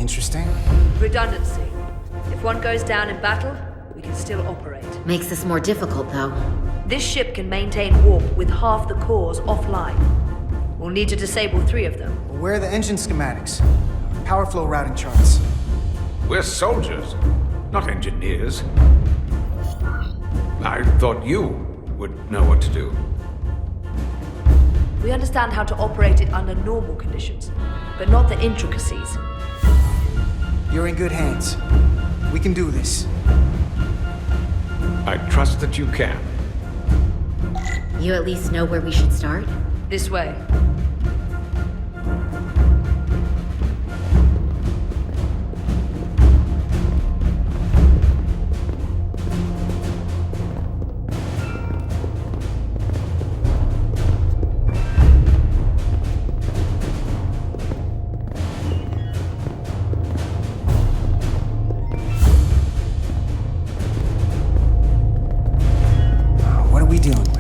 Interesting. Redundancy. If one goes down in battle, we can still operate. Makes this more difficult, though. This ship can maintain warp with half the cores offline. We'll need to disable 3 of them. Where are the engine schematics? Power flow routing charts. We're soldiers, not engineers. I thought you would know what to do. We understand how to operate it under normal conditions, but not the intricacies. You're in good hands. We can do this. I trust that you can. You at least know where we should start? This way. What are we dealing with?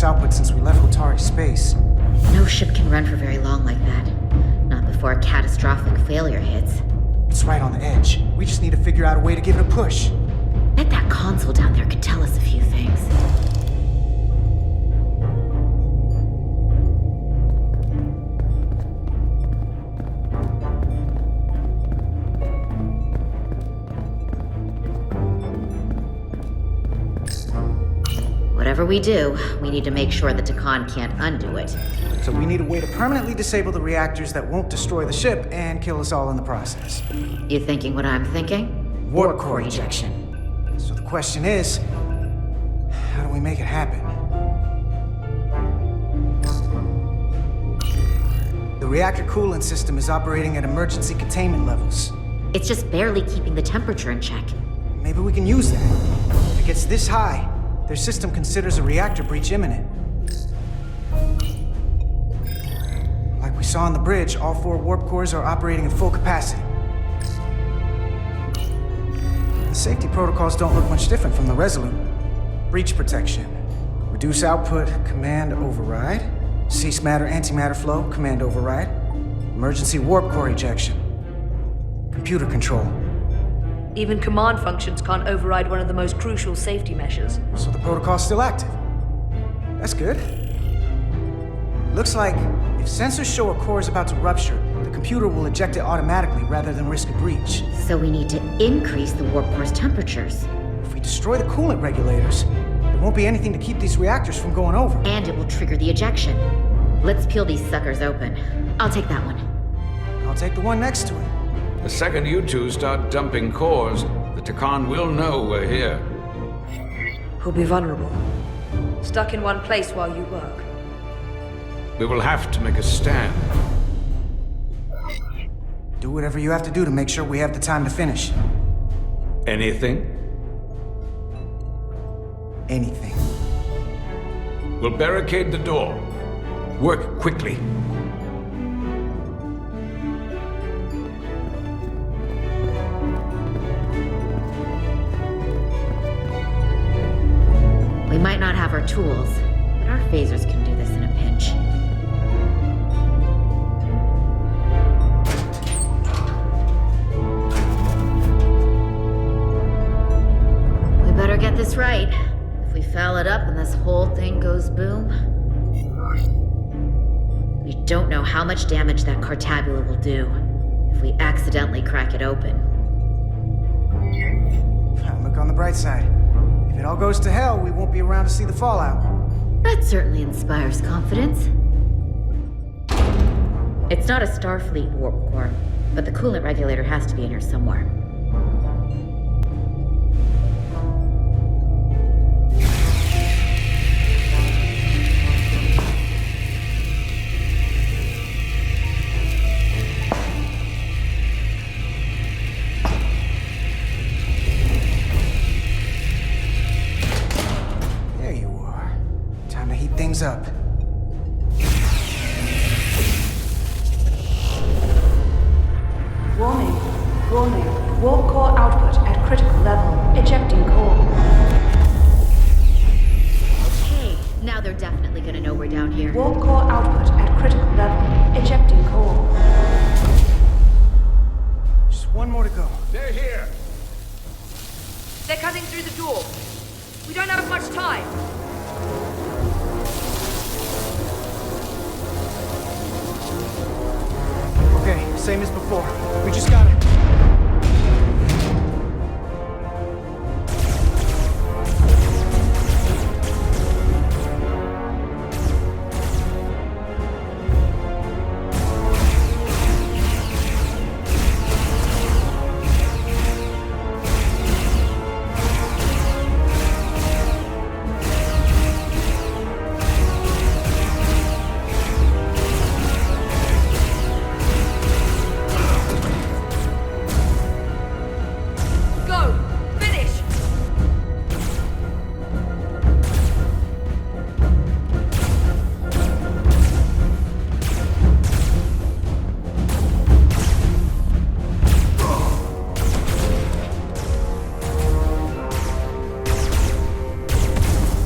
Output since we left Otari space. No ship can run for very long like that. Not before a catastrophic failure hits. It's right on the edge. We just need to figure out a way to give it a push. Bet that console down there could tell us a few things. Whatever we do, we need to make sure the Takan can't undo it. So we need a way to permanently disable the reactors that won't destroy the ship and kill us all in the process. You thinking what I'm thinking? Warp core ejection. So the question is, how do we make it happen? The reactor coolant system is operating at emergency containment levels. It's just barely keeping the temperature in check. Maybe we can use that. If it gets this high, their system considers a reactor breach imminent. Like we saw on the bridge, all 4 warp cores are operating at full capacity. The safety protocols don't look much different from the Resolute. Breach protection. Reduce output, command override. Cease matter, antimatter flow, command override. Emergency warp core ejection. Computer control. Even command functions can't override one of the most crucial safety measures. So the protocol's still active. That's good. Looks like if sensors show a core is about to rupture, the computer will eject it automatically rather than risk a breach. So we need to increase the warp core's temperatures. If we destroy the coolant regulators, the There won't be anything to keep these reactors from going over. And it will trigger the ejection. Let's peel these suckers open. I'll take that one. I'll take the one next to it. The second you two start dumping cores, the Takan will know we're here. Who'll be vulnerable. Stuck in one place while you work. We will have to make a stand. Do whatever you have to do to make sure we have the time to finish. Anything? Anything. We'll barricade the door. Work quickly. We might not have our tools, but our phasers can do this in a pinch. We better get this right. If we foul it up and this whole thing goes boom, we don't know how much damage that cartabula will do if we accidentally crack it open. Look on the bright side. If it all goes to hell, we won't be around to see the fallout. That certainly inspires confidence. It's not a Starfleet warp core, but the coolant regulator has to be in here somewhere. There you are. Time to heat things up. Warning. Warning. Warp core output at critical level. Ejecting core. Okay, now they're definitely gonna know we're down here. Warp core output at critical level. Ejecting core. Just one more to go. They're here! They're cutting through the door. We don't have much time. Okay, same as before. We just gotta... Go! Finish!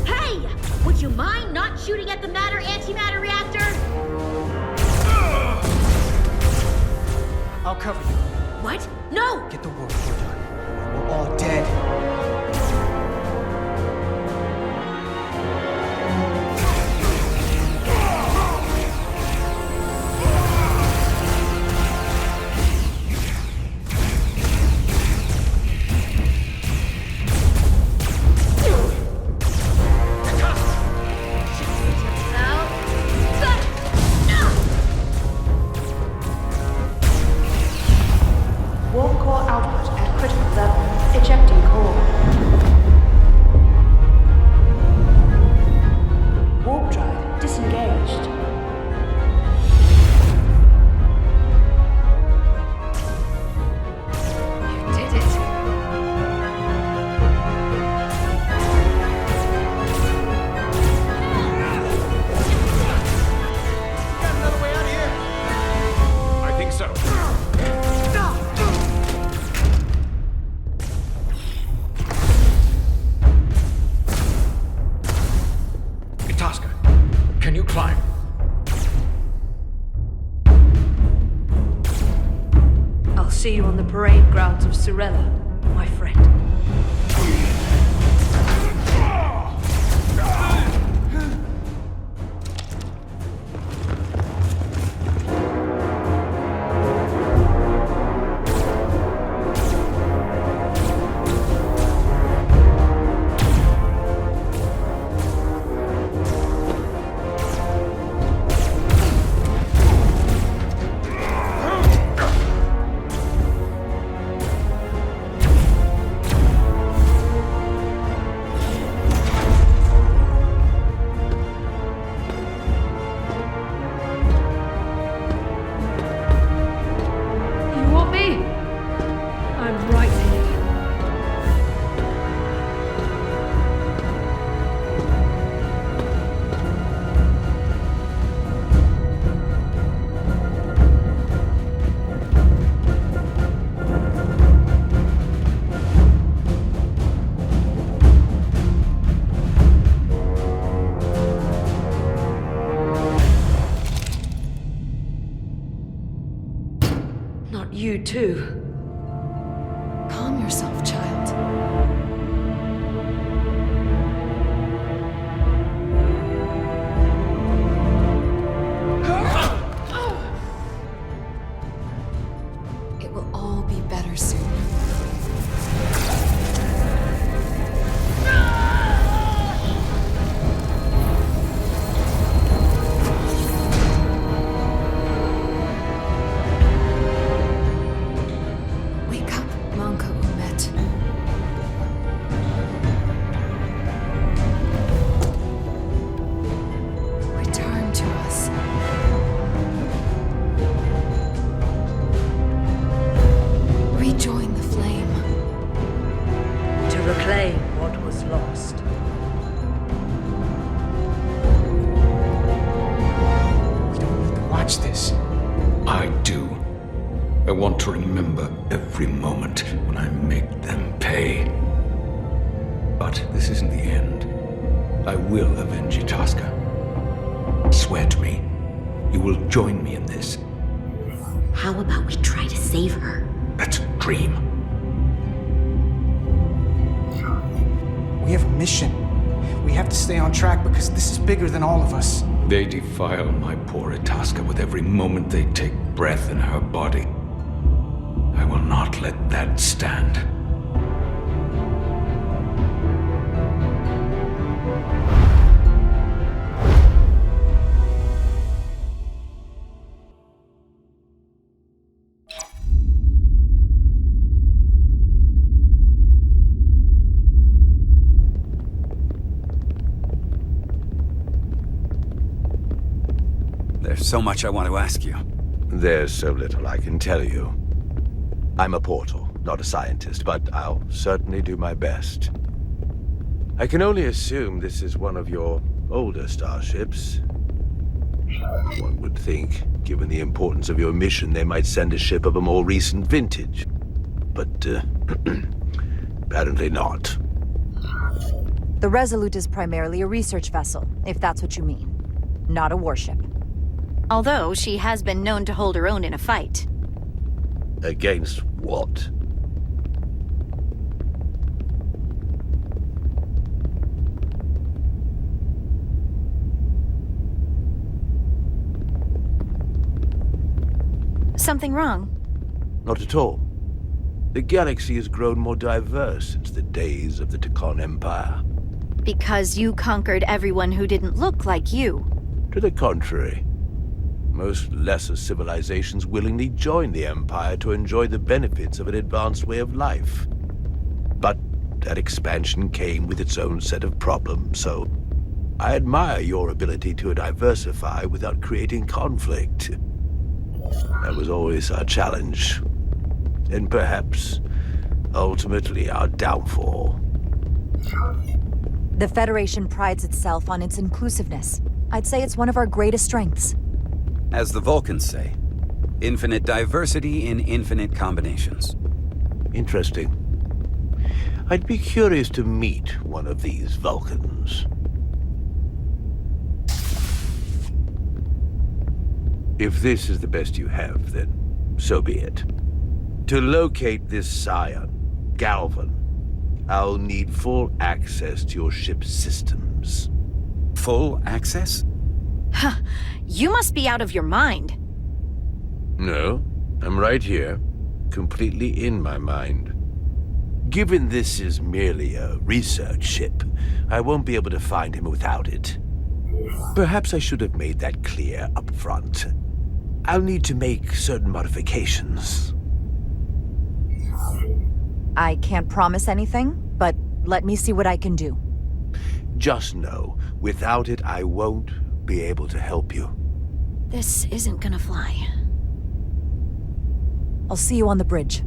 Hey! Would you mind not shooting at the matter-antimatter reactor? I'll cover you. What? No! Get the warp core done. We're all dead. Warp core output at critical level. Ejecting core. Warp drive disengaged. You did it. Got another way out of here. I think so. Itasca, can you climb? I'll see you on the parade grounds of Surella, my friend. too. Calm yourself, child. It will all be better soon. Wake up, Manka Umet. Return to us. Rejoin the flame. To reclaim what was lost. We don't need to watch this. I do. I want to remember every moment when I make them pay. But this isn't the end. I will avenge Itasca. Swear to me, you will join me in this. How about we try to save her? That's a dream. We have a mission. We have to stay on track because this is bigger than all of us. They defile my poor Itasca with every moment they take breath in her body. I will not let that stand. There's so much I want to ask you. There's so little I can tell you. I'm a portal, not a scientist, but I'll certainly do my best. I can only assume this is one of your older starships. One would think, given the importance of your mission, they might send a ship of a more recent vintage. But, apparently not. The Resolute is primarily a research vessel, if that's what you mean. Not a warship. Although she has been known to hold her own in a fight. Against what? Something wrong? Not at all. The galaxy has grown more diverse since the days of the Tekon Empire. Because you conquered everyone who didn't look like you. To the contrary. Most lesser civilizations willingly joined the Empire to enjoy the benefits of an advanced way of life. But that expansion came with its own set of problems, so I admire your ability to diversify without creating conflict. That was always our challenge. And perhaps, ultimately, our downfall. The Federation prides itself on its inclusiveness. I'd say it's one of our greatest strengths. As the Vulcans say, infinite diversity in infinite combinations. Interesting. I'd be curious to meet one of these Vulcans. If this is the best you have, then so be it. To locate this scion, Galvan, I'll need full access to your ship's systems. Full access? Huh. You must be out of your mind. No, I'm right here, completely in my mind. Given this is merely a research ship, I won't be able to find him without it. Perhaps I should have made that clear up front. I'll need to make certain modifications. I can't promise anything, but let me see what I can do. Just know, without it, I won't be able to help you. This isn't gonna fly. I'll see you on the bridge.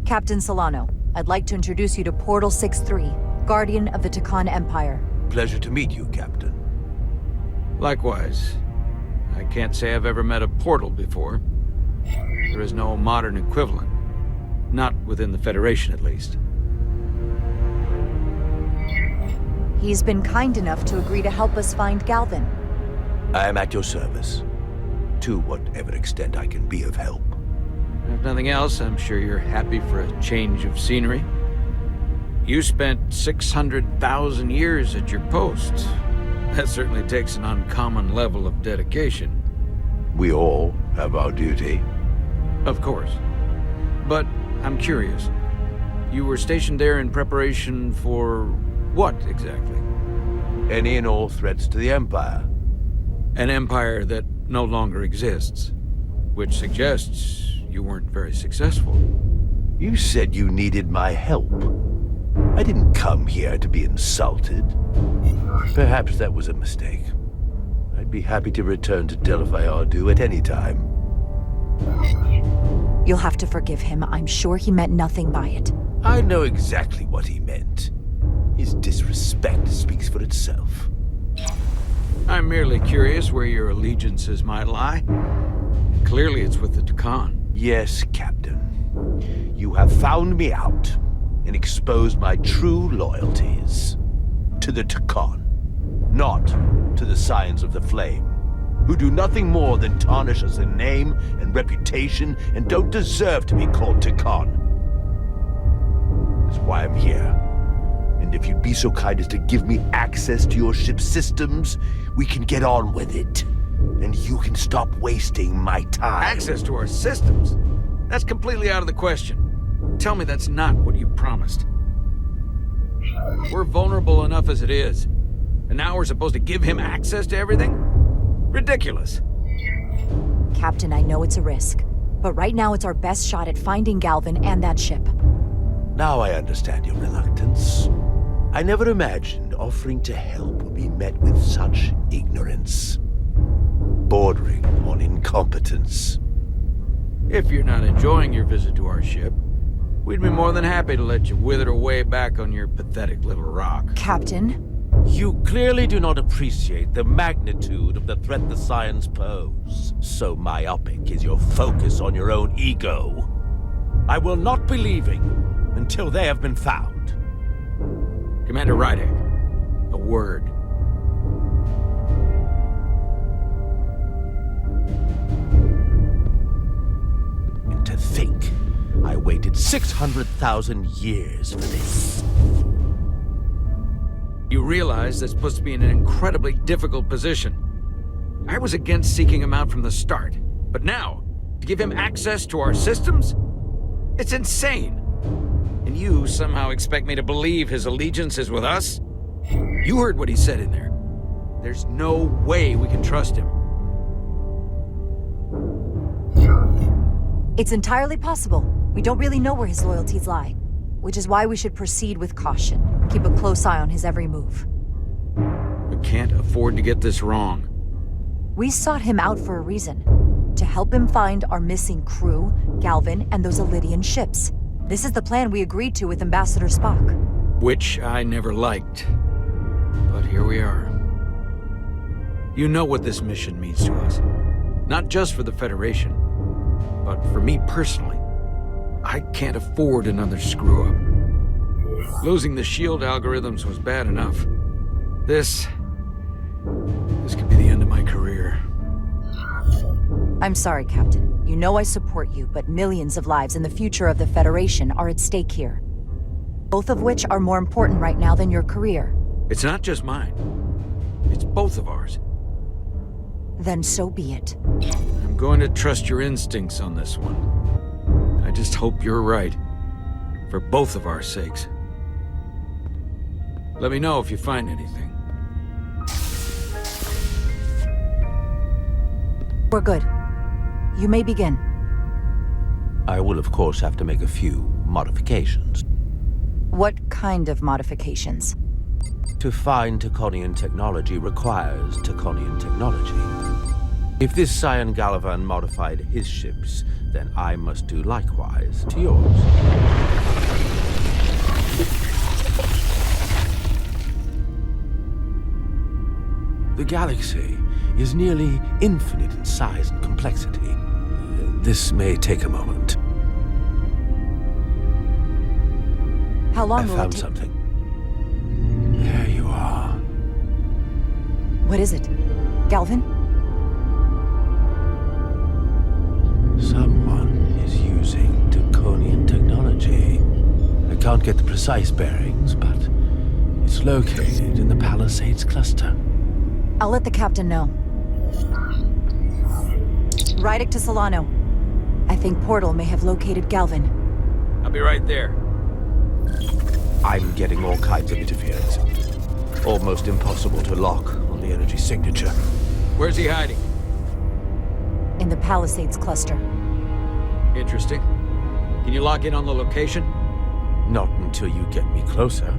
Captain Solano, I'd like to introduce you to Portal 6-3, Guardian of the Tekon Empire. Pleasure to meet you, Captain. Likewise. I can't say I've ever met a portal before. There is no modern equivalent. Not within the Federation, at least. He's been kind enough to agree to help us find Galvan. I am at your service. To whatever extent I can be of help. If nothing else, I'm sure you're happy for a change of scenery. You spent 600,000 years at your post. That certainly takes an uncommon level of dedication. We all have our duty. Of course. But I'm curious. You were stationed there in preparation for what exactly? Any and all threats to the Empire. An empire that no longer exists, which suggests you weren't very successful. You said you needed my help. I didn't come here to be insulted. Perhaps that was a mistake. I'd be happy to return to Delphi Ardu at any time. You'll have to forgive him. I'm sure he meant nothing by it. I know exactly what he meant. His disrespect speaks for itself. I'm merely curious where your allegiances might lie. Clearly it's with the Takan. Yes, Captain. You have found me out and exposed my true loyalties. To the Takan, not to the Scions of the Flame, who do nothing more than tarnish us in name and reputation and don't deserve to be called Takan. That's why I'm here. And if you'd be so kind as to give me access to your ship's systems, we can get on with it. And you can stop wasting my time. Access to our systems? That's completely out of the question. Tell me that's not what you promised. We're vulnerable enough as it is. And now we're supposed to give him access to everything? Ridiculous. Captain, I know it's a risk. But right now it's our best shot at finding Galvin and that ship. Now I understand your reluctance. I never imagined offering to help would be met with such ignorance. Bordering on incompetence. If you're not enjoying your visit to our ship, we'd be more than happy to let you wither away back on your pathetic little rock. Captain? You clearly do not appreciate the magnitude of the threat the Scions pose. So myopic is your focus on your own ego. I will not be leaving until they have been found. Commander Rydek, a word. And to think, I waited 600,000 years for this. You realize that's supposed to be in an incredibly difficult position. I was against seeking him out from the start, but now, to give him access to our systems? It's insane. And you somehow expect me to believe his allegiance is with us? You heard what he said in there. There's no way we can trust him. It's entirely possible. We don't really know where his loyalties lie. Which is why we should proceed with caution. Keep a close eye on his every move. We can't afford to get this wrong. We sought him out for a reason. To help him find our missing crew, Galvin, and those Elydian ships. This is the plan we agreed to with Ambassador Spock. Which I never liked. But here we are. You know what this mission means to us. Not just for the Federation, but for me personally. I can't afford another screw-up. Losing the shield algorithms was bad enough. This could be the end of my career. I'm sorry, Captain. You know I support you, but millions of lives and the future of the Federation are at stake here. Both of which are more important right now than your career. It's not just mine. It's both of ours. Then so be it. I'm going to trust your instincts on this one. I just hope you're right. For both of our sakes. Let me know if you find anything. We're good. You may begin. I will, of course, have to make a few modifications. What kind of modifications? To find Taconian technology requires Taconian technology. If this Scion Galavan modified his ships, then I must do likewise to yours. The galaxy is nearly infinite in size and complexity. This may take a moment. How long I will found it take? something. There you are. What is it? Galvin? can't get the precise bearings, but it's located in the Palisades cluster. I'll let the captain know. Rydick to Solano. I think Portal may have located Galvin. I'll be right there. I'm getting all kinds of interference. Almost impossible to lock on the energy signature. Where's he hiding? In the Palisades cluster. Interesting. Can you lock in on the location? Not until you get me closer.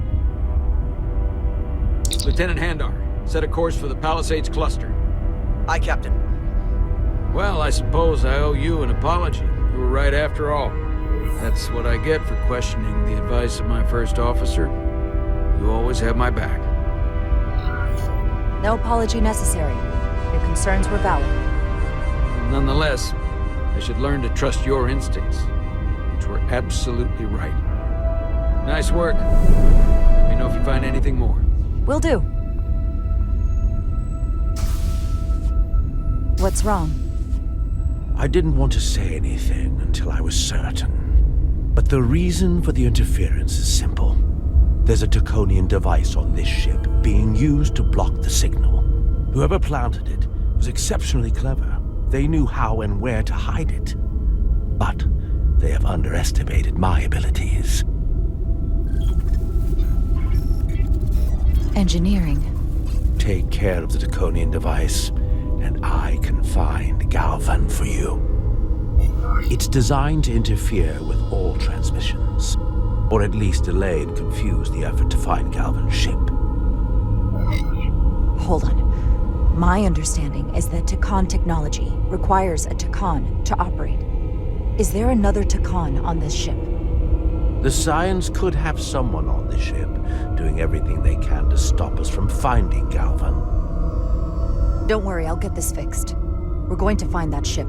Lieutenant Handar, set a course for the Palisades cluster. Aye, Captain. Well, I suppose I owe you an apology. You were right after all. That's what I get for questioning the advice of my first officer. You always have my back. No apology necessary. Your concerns were valid. Nonetheless, I should learn to trust your instincts, which were absolutely right. Nice work. Let me know if you find anything more. Will do. What's wrong? I didn't want to say anything until I was certain. But the reason for the interference is simple. There's a Draconian device on this ship being used to block the signal. Whoever planted it was exceptionally clever. They knew how and where to hide it. But they have underestimated my abilities. Engineering. Take care of the Draconian device, and I can find Galvan for you. It's designed to interfere with all transmissions, or at least delay and confuse the effort to find Galvan's ship. Hold on. My understanding is that Takan technology requires a Takan to operate. Is there another Takan on this ship? The Scions could have someone on the ship, doing everything they can to stop us from finding Galvan. Don't worry, I'll get this fixed. We're going to find that ship.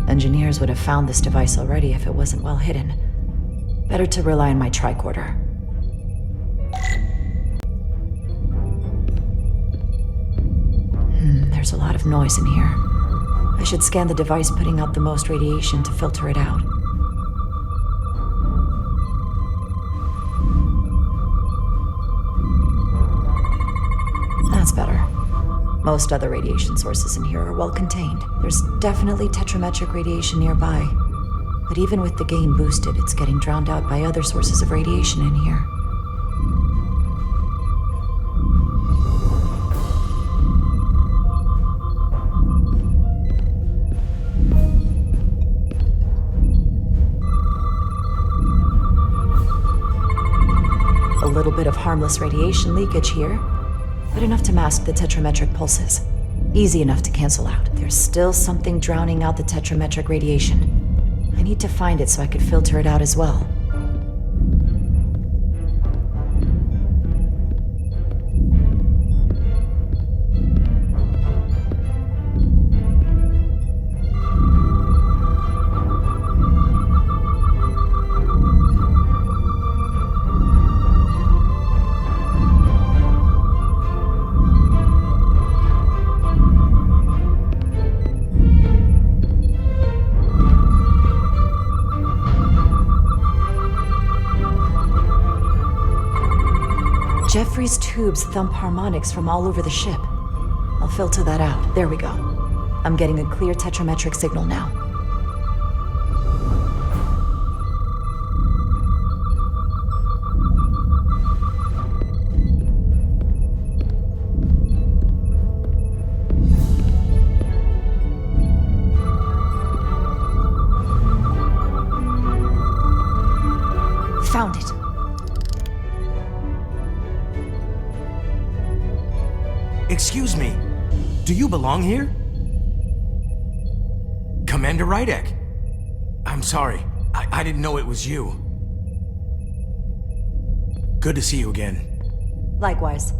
Engineers would have found this device already if it wasn't well hidden. Better to rely on my tricorder. There's a lot of noise in here. I should scan the device putting out the most radiation to filter it out. That's better. Most other radiation sources in here are well contained. There's definitely tetrametric radiation nearby. But even with the gain boosted, it's getting drowned out by other sources of radiation in here. A little bit of harmless radiation leakage here, but enough to mask the tetrametric pulses. Easy enough to cancel out. There's still something drowning out the tetrametric radiation. I need to find it so I could filter it out as well. Jeffrey's tubes thump harmonics from all over the ship. I'll filter that out. There we go. I'm getting a clear tetrametric signal now. Found it. Excuse me, do you belong here? Commander Rydick. I'm sorry, I didn't know it was you. Good to see you again. Likewise.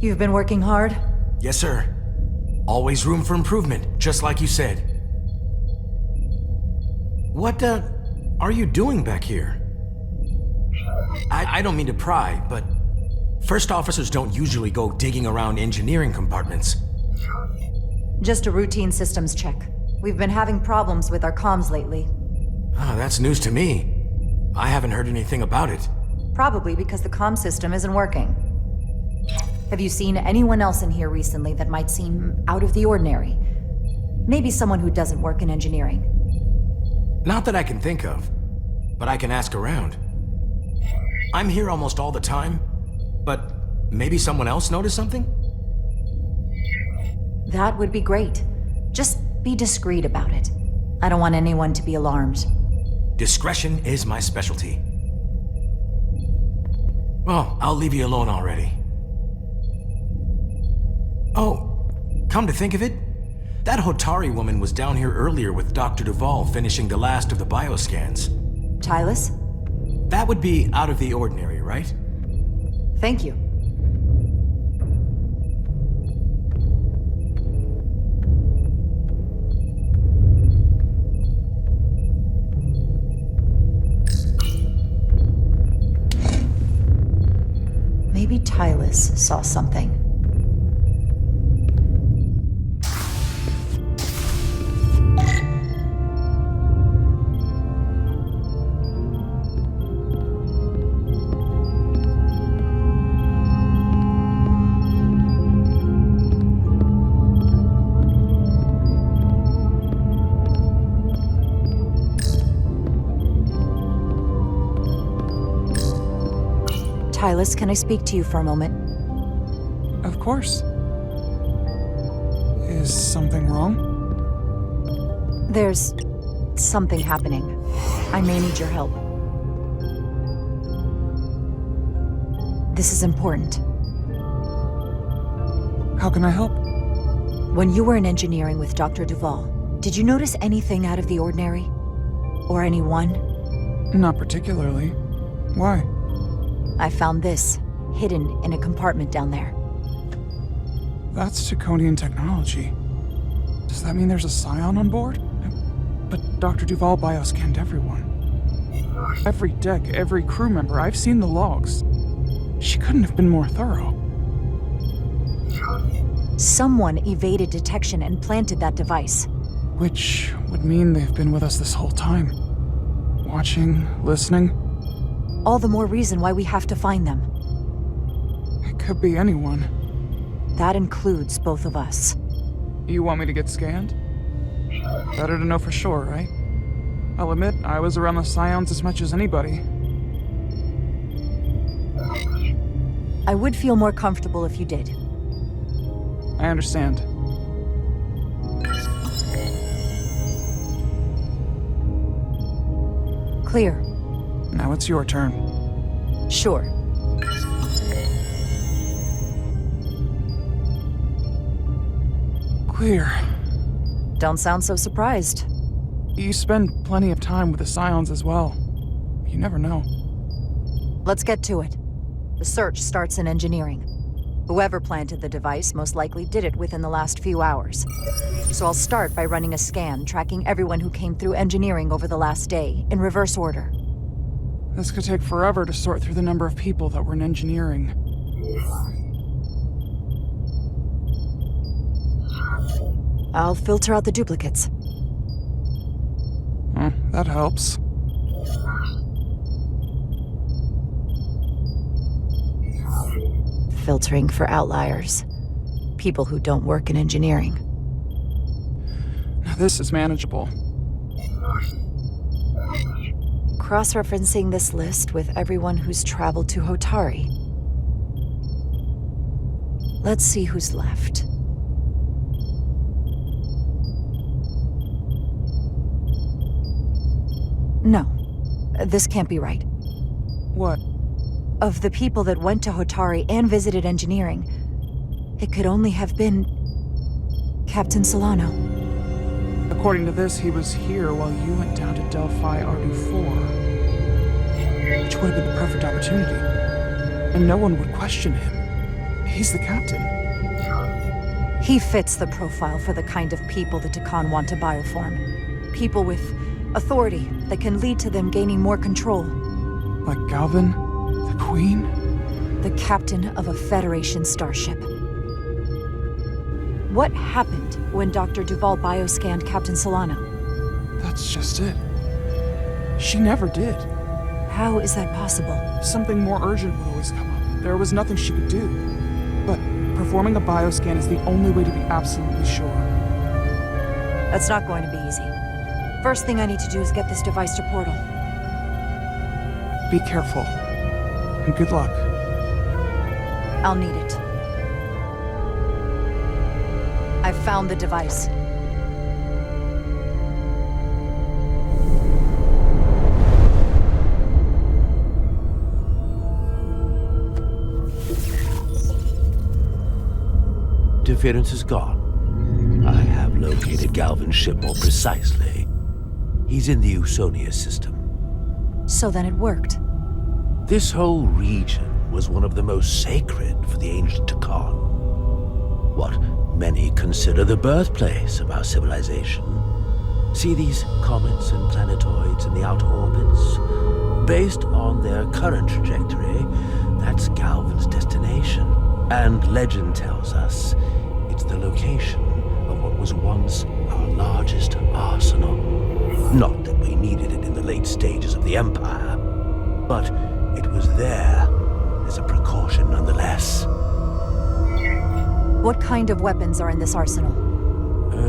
You've been working hard? Yes, sir. Always room for improvement, just like you said. What, are you doing back here? I don't mean to pry, but first officers don't usually go digging around engineering compartments. Just a routine systems check. We've been having problems with our comms lately. Ah, that's news to me. I haven't heard anything about it. Probably because the comm system isn't working. Have you seen anyone else in here recently that might seem out of the ordinary? Maybe someone who doesn't work in engineering. Not that I can think of, but I can ask around. I'm here almost all the time, but maybe someone else noticed something? That would be great. Just be discreet about it. I don't want anyone to be alarmed. Discretion is my specialty. Well, I'll leave you alone already. Oh, come to think of it, that Hotari woman was down here earlier with Dr. Duvall finishing the last of the bioscans. Tylus? That would be out of the ordinary, right? Thank you. Maybe Tylus saw something. Tylus, can I speak to you for a moment? Of course. Is something wrong? There's something happening. I may need your help. This is important. How can I help? When you were in engineering with Dr. Duvall, did you notice anything out of the ordinary? Or anyone? Not particularly. Why? I found this, hidden in a compartment down there. That's Draconian technology. Does that mean there's a Scion on board? But Dr. Duvall bioscanned everyone. Every deck, every crew member, I've seen the logs. She couldn't have been more thorough. Someone evaded detection and planted that device. Which would mean they've been with us this whole time. Watching, listening. All the more reason why we have to find them. It could be anyone. That includes both of us. You want me to get scanned? Better to know for sure, right? I'll admit, I was around the Scions as much as anybody. I would feel more comfortable if you did. I understand. Clear. Now it's your turn. Sure. Clear. Don't sound so surprised. You spend plenty of time with the Scions as well. You never know. Let's get to it. The search starts in engineering. Whoever planted the device most likely did it within the last few hours. So I'll start by running a scan, tracking everyone who came through engineering over the last day, in reverse order. This could take forever to sort through the number of people that were in engineering. I'll filter out the duplicates. That helps. Filtering for outliers. People who don't work in engineering. Now this is manageable. Cross-referencing this list with everyone who's traveled to Hotari. Let's see who's left. No, this can't be right. What? Of the people that went to Hotari and visited engineering, it could only have been Captain Solano. According to this, he was here while you went down to Delphi Ardu 4. Which would have been the perfect opportunity. And no one would question him. He's the captain. He fits the profile for the kind of people the Takan want to bioform. People with authority that can lead to them gaining more control. Like Galvin? The Queen? The captain of a Federation starship. What happened when Dr. Duval bioscanned Captain Solano? That's just it. She never did. How is that possible? Something more urgent would always come up. There was nothing she could do. But performing a bioscan is the only way to be absolutely sure. That's not going to be easy. First thing I need to do is get this device to Portal. Be careful. And good luck. I'll need it. I've found the device. Interference is gone. I have located Galvin's ship more precisely. He's in the Usonia system. So then it worked. This whole region was one of the most sacred for the ancient Takan. What many consider the birthplace of our civilization. See these comets and planetoids in the outer orbits? Based on their current trajectory, that's Galvin's destination. And legend tells us it's the location of what was once our largest arsenal. Not that we needed it in the late stages of the Empire, but it was there as a precaution nonetheless. What kind of weapons are in this arsenal?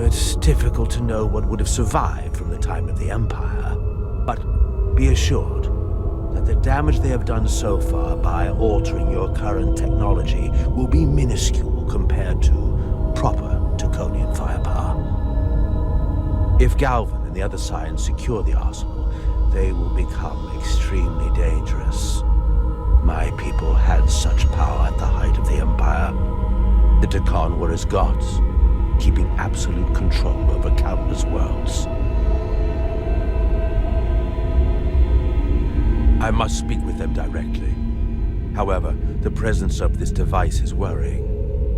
It's difficult to know what would have survived from the time of the Empire, but be assured that the damage they have done so far by altering your current technology will be minuscule compared to proper Taconian firepower. If Galvin and the other Scions secure the arsenal, they will become extremely dangerous. My people had such power at the height of the Empire. The Takan were as gods, keeping absolute control over countless worlds. I must speak with them directly. However, the presence of this device is worrying.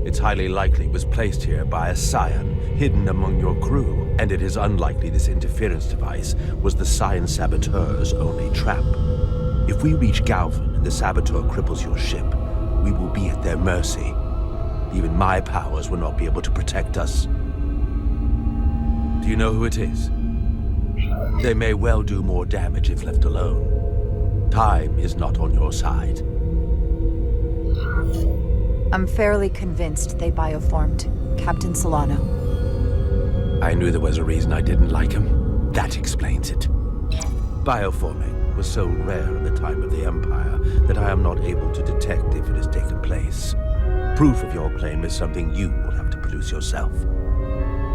It's highly likely it was placed here by a Scion, hidden among your crew, and it is unlikely this interference device was the Scion saboteur's only trap. If we reach Galvin and the saboteur cripples your ship, we will be at their mercy. Even my powers will not be able to protect us. Do you know who it is? They may well do more damage if left alone. Time is not on your side. I'm fairly convinced they bioformed Captain Solano. I knew there was a reason I didn't like him. That explains it. Bioforming was so rare at the time of the Empire that I am not able to detect if it has taken place. Proof of your claim is something you will have to produce yourself.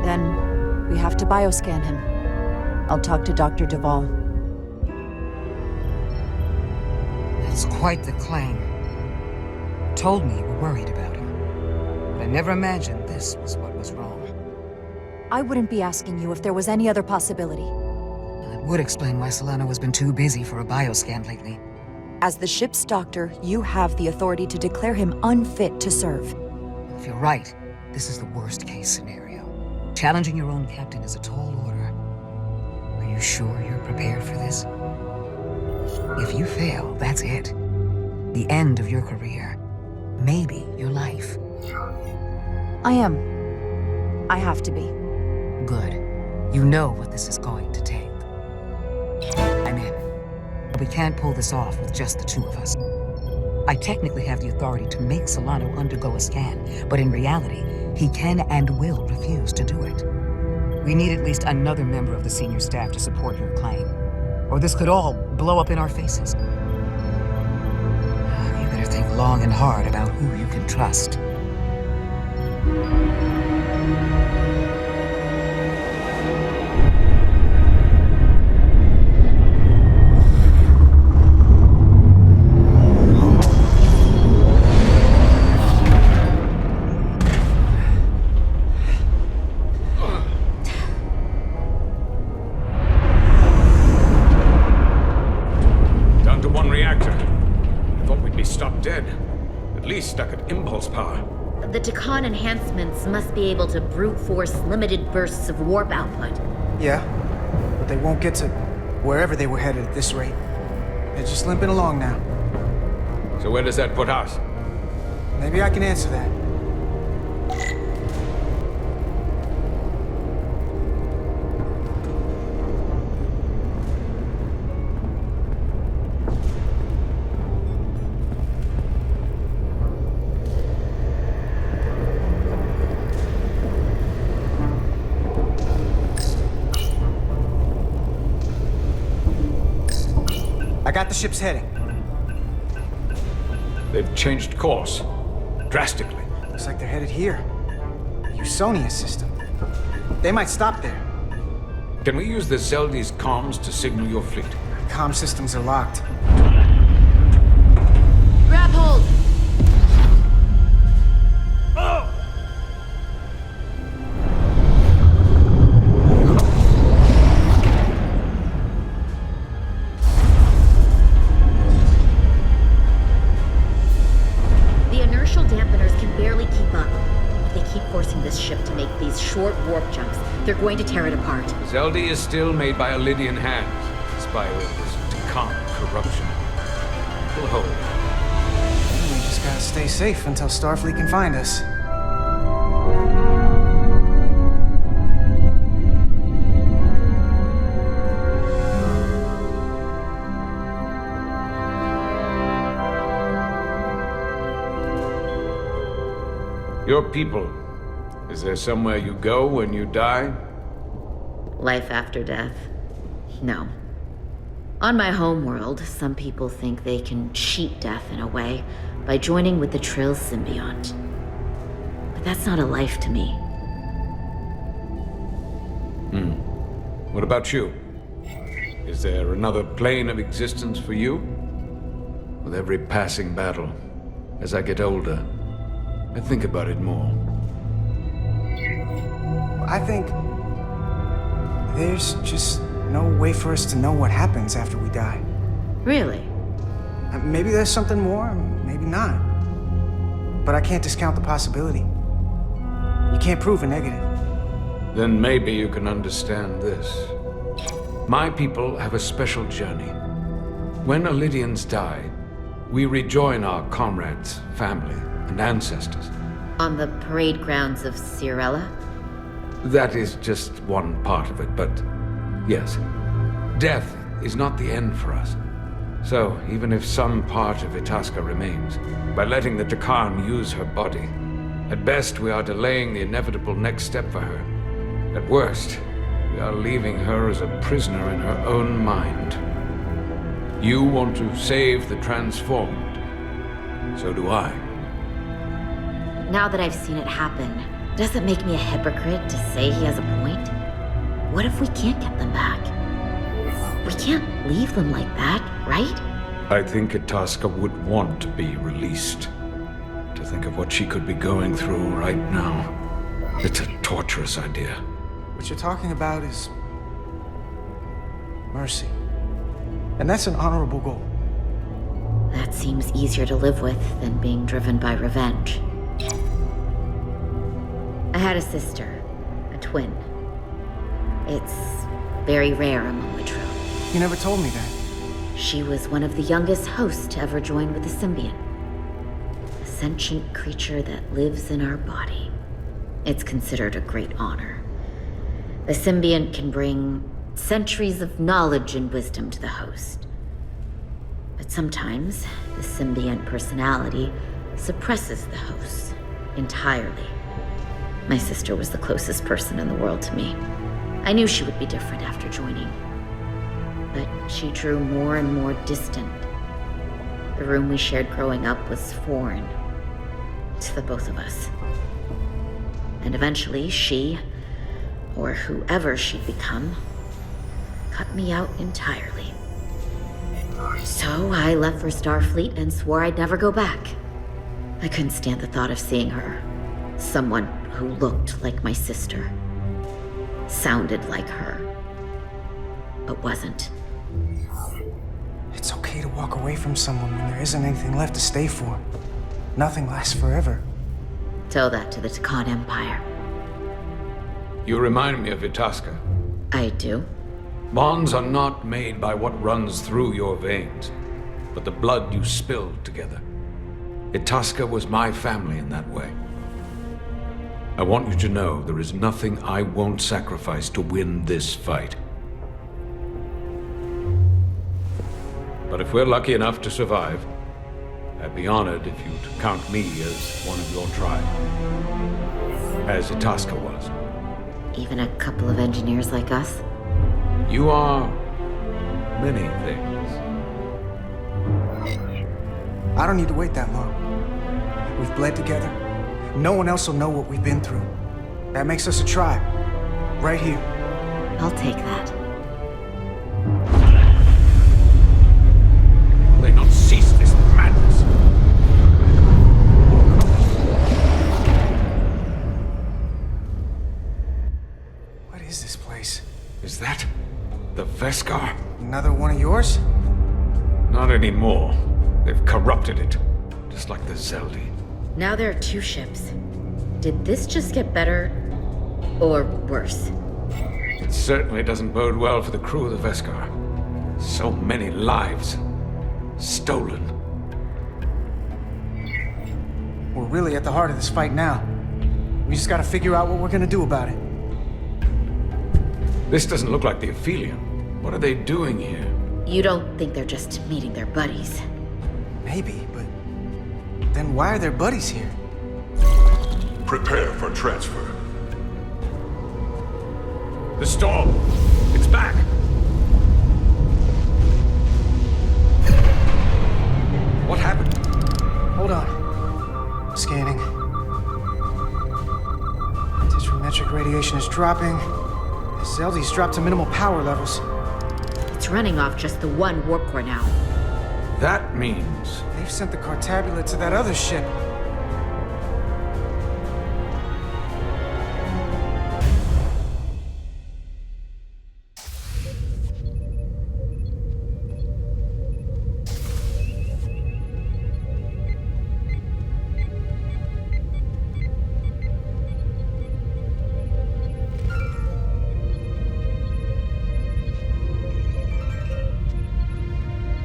Then we have to bioscan him. I'll talk to Dr. Duval. That's quite the claim. Told me you were worried about him. But I never imagined this was what was wrong. I wouldn't be asking you if there was any other possibility. It would explain why Solano has been too busy for a bioscan lately. As the ship's doctor, you have the authority to declare him unfit to serve. If you're right, this is the worst-case scenario. Challenging your own captain is a tall order. Are you sure you're prepared for this? If you fail, that's it. The end of your career. Maybe your life. I am. I have to be. Good. You know what this is going to take. I'm in. But we can't pull this off with just the two of us. I technically have the authority to make Solano undergo a scan, but in reality, he can and will refuse to do it. We need at least another member of the senior staff to support your claim, or this could all blow up in our faces. You better think long and hard about who you can trust. Stuck at impulse power. The Takan enhancements must be able to brute force limited bursts of warp output. Yeah, but they won't get to wherever they were headed at this rate. They're just limping along now. So where does that put us? Maybe I can answer that. I got the ship's heading. They've changed course. Drastically. Looks like they're headed here. The Usonia system. They might stop there. Can we use the Zeldi's comms to signal your fleet? Comm systems are locked. Grab hold! The inertial dampeners can barely keep up. If they keep forcing this ship to make these short warp jumps, they're going to tear it apart. Zeldi is still made by Lydian hands, despite all this Takan corruption. We'll hold. We just gotta stay safe until Starfleet can find us. Your people. Is there somewhere you go when you die? Life after death? No. On my homeworld, some people think they can cheat death in a way by joining with the Trill symbiont. But that's not a life to me. What about you? Is there another plane of existence for you? With every passing battle, as I get older, I think about it more. I think there's just no way for us to know what happens after we die. Really? Maybe there's something more, maybe not. But I can't discount the possibility. You can't prove a negative. Then maybe you can understand this. My people have a special journey. When Lydians die, we rejoin our comrades, family, and ancestors. On the parade grounds of Cirella? That is just one part of it, but yes. Death is not the end for us. So, even if some part of Itasca remains, by letting the Takan use her body, at best we are delaying the inevitable next step for her. At worst, we are leaving her as a prisoner in her own mind. You want to save the transformed. So do I. Now that I've seen it happen, does it make me a hypocrite to say he has a point? What if we can't get them back? We can't leave them like that, right? I think Itasca would want to be released. To think of what she could be going through right now. It's a torturous idea. What you're talking about is mercy. And that's an honorable goal. That seems easier to live with than being driven by revenge. I had a sister, a twin. It's very rare among the Trill. You never told me that. She was one of the youngest hosts to ever join with the symbiont. A sentient creature that lives in our body. It's considered a great honor. The symbiont can bring centuries of knowledge and wisdom to the host. But sometimes, the symbiont personality suppresses the host entirely. My sister was the closest person in the world to me. I knew she would be different after joining. But she drew more and more distant. The room we shared growing up was foreign to the both of us. And eventually she, or whoever she'd become, cut me out entirely. So I left for Starfleet and swore I'd never go back. I couldn't stand the thought of seeing her. Someone who looked like my sister. Sounded like her. But wasn't. It's okay to walk away from someone when there isn't anything left to stay for. Nothing lasts forever. Tell that to the Takan Empire. You remind me of Itasca. I do? Bonds are not made by what runs through your veins, but the blood you spilled together. Itasca was my family in that way. I want you to know there is nothing I won't sacrifice to win this fight. But if we're lucky enough to survive, I'd be honored if you'd count me as one of your tribe. As Itasca was. Even a couple of engineers like us? You are many things. I don't need to wait that long. We've bled together. No one else will know what we've been through. That makes us a tribe. Right here. I'll take that. Will they not cease this madness? What is this place? Is that the Veskar? Another one of yours? Not anymore. They've corrupted it. Just like the Zeldi. Now there are 2 ships. Did this just get better? Or worse? It certainly doesn't bode well for the crew of the Veskar. So many lives stolen. We're really at the heart of this fight now. We just gotta figure out what we're gonna do about it. This doesn't look like the Aphelion. What are they doing here? You don't think they're just meeting their buddies? Maybe, but then why are their buddies here? Prepare for transfer. The storm! It's back! What happened? Hold on. Scanning. Tetrametric radiation is dropping. Zeldi's dropped to minimal power levels. It's running off just the 1 warp core now. That means... They've sent the Cartabula to that other ship.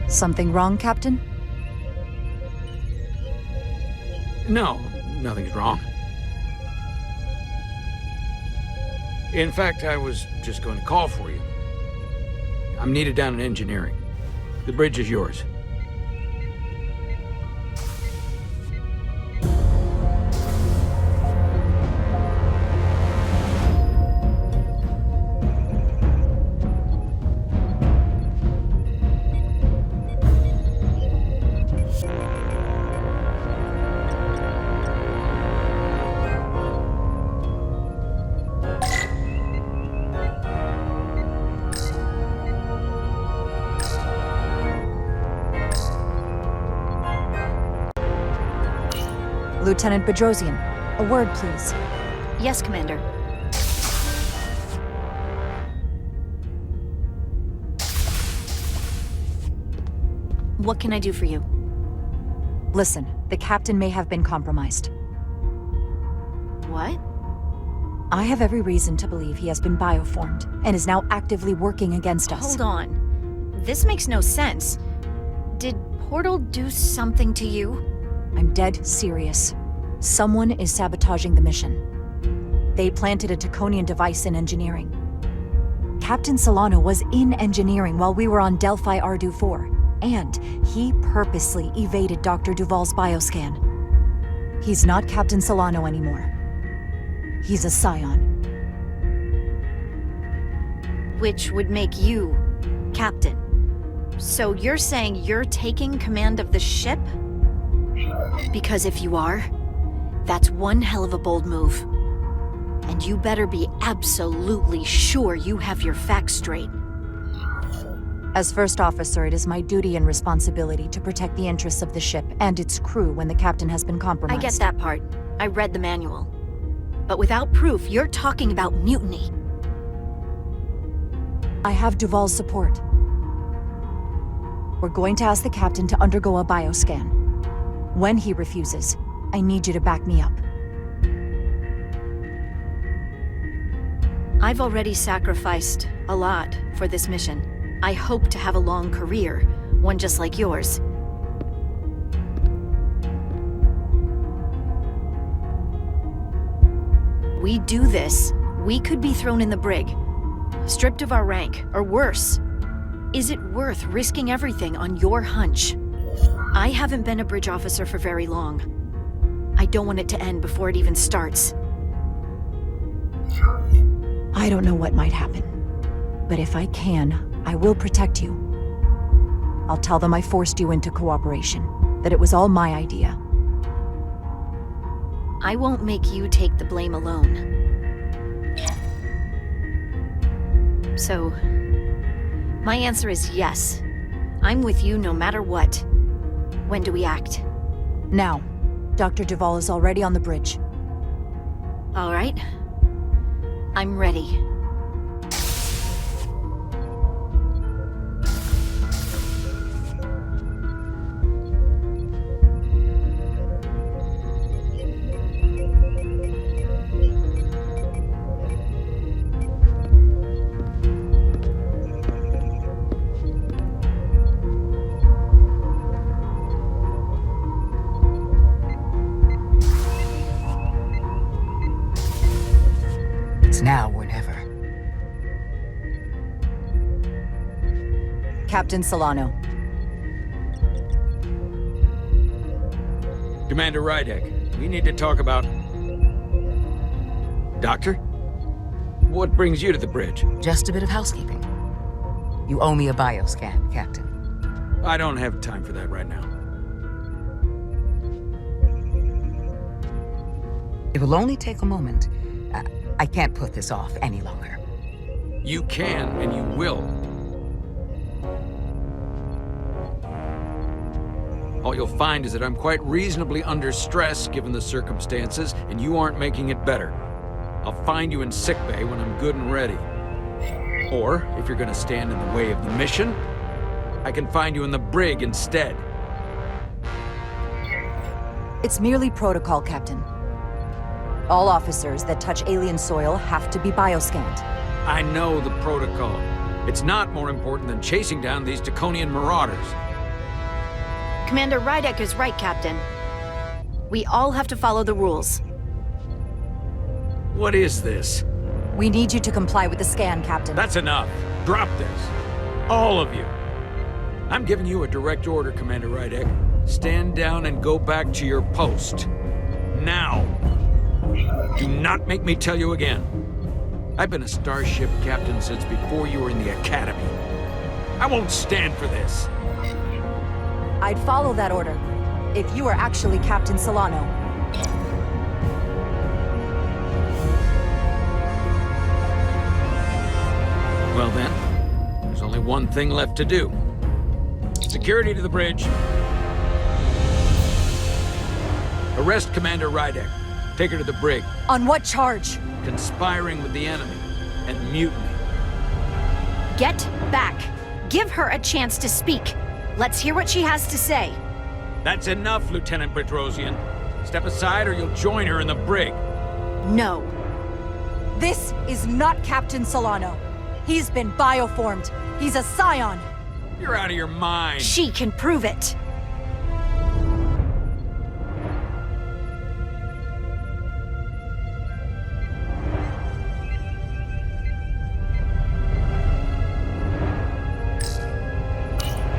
Something wrong, Captain? No, nothing's wrong. In fact, I was just going to call for you. I'm needed down in engineering. The bridge is yours. Lieutenant Bedrosian, a word, please. Yes, Commander. What can I do for you? Listen, the captain may have been compromised. What? I have every reason to believe he has been bioformed and is now actively working against us. Hold on. This makes no sense. Did Portal do something to you? I'm dead serious. Someone is sabotaging the mission. They planted a Taconian device in engineering. Captain Solano was in engineering while we were on Delphi Ardu 4, and he purposely evaded Dr. Duval's bioscan. He's not Captain Solano anymore. He's a Scion. Which would make you Captain. So you're saying you're taking command of the ship? Because if you are, that's one hell of a bold move. And you better be absolutely sure you have your facts straight. As first officer, it is my duty and responsibility to protect the interests of the ship and its crew when the captain has been compromised. I get that part. I read the manual. But without proof, you're talking about mutiny. I have Duval's support. We're going to ask the captain to undergo a bioscan. When he refuses, I need you to back me up. I've already sacrificed a lot for this mission. I hope to have a long career, one just like yours. We do this, we could be thrown in the brig, stripped of our rank, or worse. Is it worth risking everything on your hunch? I haven't been a bridge officer for very long. I don't want it to end before it even starts. I don't know what might happen, but if I can, I will protect you. I'll tell them I forced you into cooperation. that it was all my idea. I won't make you take the blame alone. So, my answer is yes. I'm with you no matter what. When do we act? Now. Dr. Duvall is already on the bridge. All right. I'm ready. Now or never. Captain Solano. Commander Rydek, we need to talk about... Doctor? What brings you to the bridge? Just a bit of housekeeping. You owe me a bioscan, Captain. I don't have time for that right now. It will only take a moment. I can't put this off any longer. You can, and you will. All you'll find is that I'm quite reasonably under stress given the circumstances, and you aren't making it better. I'll find you in sickbay when I'm good and ready. Or, if you're gonna stand in the way of the mission, I can find you in the brig instead. It's merely protocol, Captain. All officers that touch alien soil have to be bioscanned. I know the protocol. It's not more important than chasing down these Draconian marauders. Commander Rydek is right, Captain. We all have to follow the rules. What is this? We need you to comply with the scan, Captain. That's enough. Drop this. All of you. I'm giving you a direct order, Commander Rydek. Stand down and go back to your post. Now. Do not make me tell you again. I've been a starship captain since before you were in the Academy. I won't stand for this. I'd follow that order, if you were actually Captain Solano. Well then, there's only one thing left to do. Security to the bridge. Arrest Commander Rydek. Take her to the brig. On what charge? Conspiring with the enemy and mutiny. Get back. Give her a chance to speak. Let's hear what she has to say. That's enough, Lieutenant Bedrosian. Step aside or you'll join her in the brig. No. This is not Captain Solano. He's been bioformed. He's a scion. You're out of your mind. She can prove it.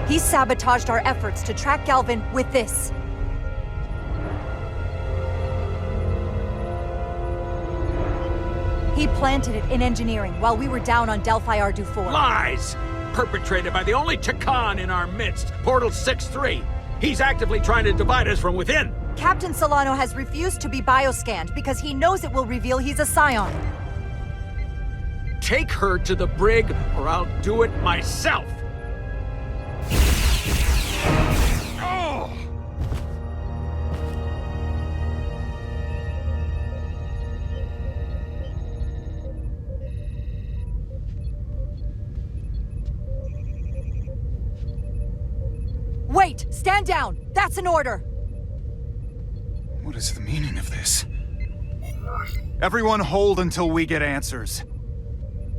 He sabotaged our efforts to track Galvin with this. He planted it in engineering while we were down on Delphi Ardu 4. Lies! Perpetrated by the only Takan in our midst, Portal 6-3. He's actively trying to divide us from within. Captain Solano has refused to be bioscanned because he knows it will reveal he's a scion. Take her to the brig or I'll do it myself. Wait! Stand down! That's an order! What is the meaning of this? Everyone hold until we get answers.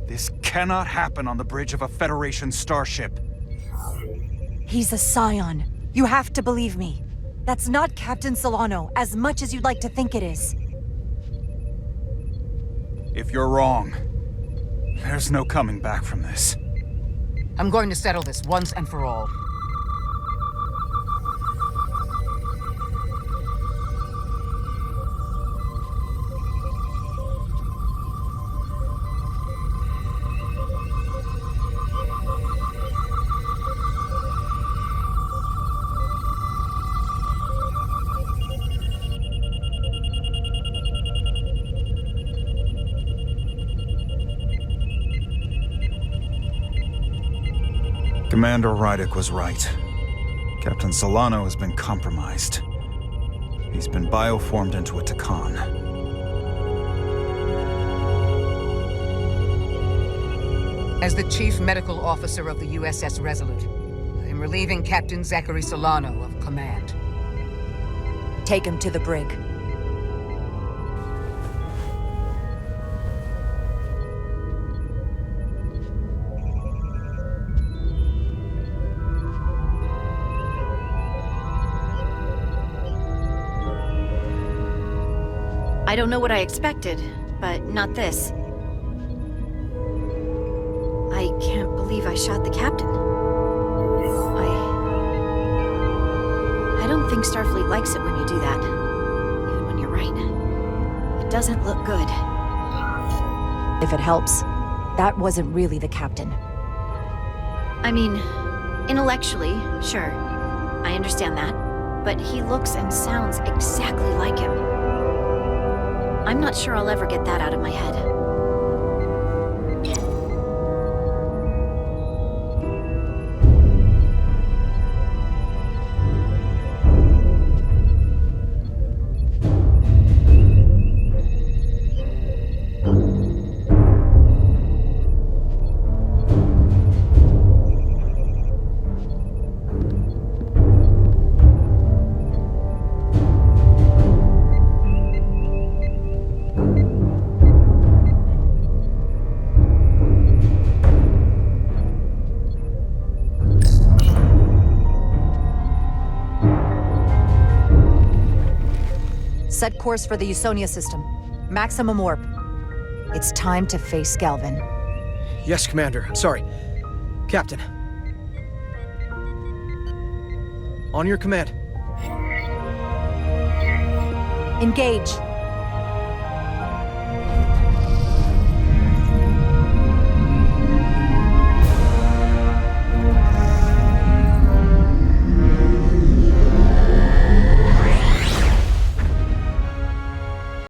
This cannot happen on the bridge of a Federation starship. He's a scion. You have to believe me. That's not Captain Solano, as much as you'd like to think it is. If you're wrong, there's no coming back from this. I'm going to settle this once and for all. Commander Rydick was right. Captain Solano has been compromised. He's been bioformed into a Takan. As the Chief Medical Officer of the USS Resolute, I am relieving Captain Zachary Solano of command. Take him to the brig. I don't know what I expected, but not this. I can't believe I shot the captain. I don't think Starfleet likes it when you do that. Even when you're right. It doesn't look good. If it helps, that wasn't really the captain. I mean, intellectually, sure. I understand that. But he looks and sounds exactly like him. I'm not sure I'll ever get that out of my head. Set course for the Usonia system. Maximum warp. It's time to face Galvin. Yes, Commander. Sorry. Captain. On your command. Engage.